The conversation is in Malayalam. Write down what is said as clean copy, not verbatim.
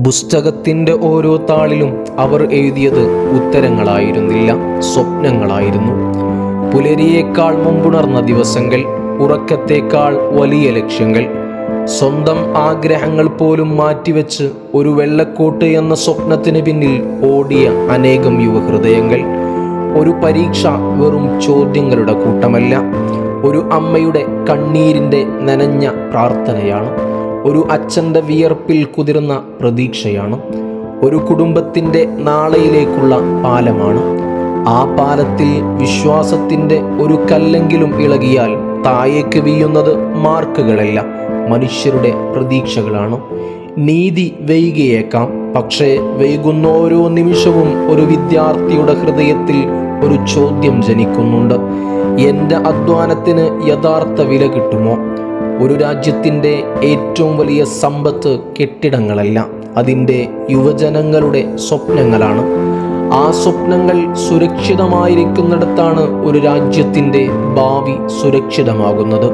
പുസ്തകത്തിൻ്റെ ഓരോ താളിലും അവർ എഴുതിയത് ഉത്തരങ്ങളായിരുന്നില്ല, സ്വപ്നങ്ങളായിരുന്നു. പുലരിയേക്കാൾ മുമ്പുണർന്ന ദിവസങ്ങൾ, ഉറക്കത്തേക്കാൾ വലിയ ലക്ഷ്യങ്ങൾ, സ്വന്തം ആഗ്രഹങ്ങൾ പോലും മാറ്റിവെച്ച് ഒരു വെള്ളക്കോട്ട് എന്ന സ്വപ്നത്തിന് പിന്നിൽ ഓടിയ അനേകം യുവഹൃദയങ്ങൾ. ഒരു പരീക്ഷ വെറും ചോദ്യങ്ങളുടെ കൂട്ടമല്ല, ഒരു അമ്മയുടെ കണ്ണീരിൻ്റെ നനഞ്ഞ പ്രാർത്ഥനയാണ്. ഒരു അച്ഛൻ്റെ വിയർപ്പിൽ കുതിർന്ന പ്രതീക്ഷയാണ്. ഒരു കുടുംബത്തിൻ്റെ നാളെയിലേക്കുള്ള പാലമാണ്. ആ പാലത്തിൽ വിശ്വാസത്തിൻ്റെ ഒരു കല്ലെങ്കിലും ഇളകിയാൽ താഴേക്ക് വീഴുന്നത് മാർക്കുകളല്ല, മനുഷ്യരുടെ പ്രതീക്ഷകളാണ്. നീതി വൈകിയേക്കാം, പക്ഷേ വൈകുന്ന ഓരോ നിമിഷവും ഒരു വിദ്യാർത്ഥിയുടെ ഹൃദയത്തിൽ ഒരു ചോദ്യം ജനിക്കുന്നുണ്ട്: എൻ്റെ അധ്വാനത്തിന് യഥാർത്ഥ വില കിട്ടുമോ? ഒരു രാജ്യത്തിൻ്റെ ഏറ്റവും വലിയ സമ്പത്ത് കെട്ടിടങ്ങളല്ല, അതിൻ്റെ യുവജനങ്ങളുടെ സ്വപ്നങ്ങളാണ്. ആ സ്വപ്നങ്ങൾ സുരക്ഷിതമായിരിക്കുന്നിടത്താണ് ഒരു രാജ്യത്തിൻ്റെ ഭാവി സുരക്ഷിതമാകുന്നത്.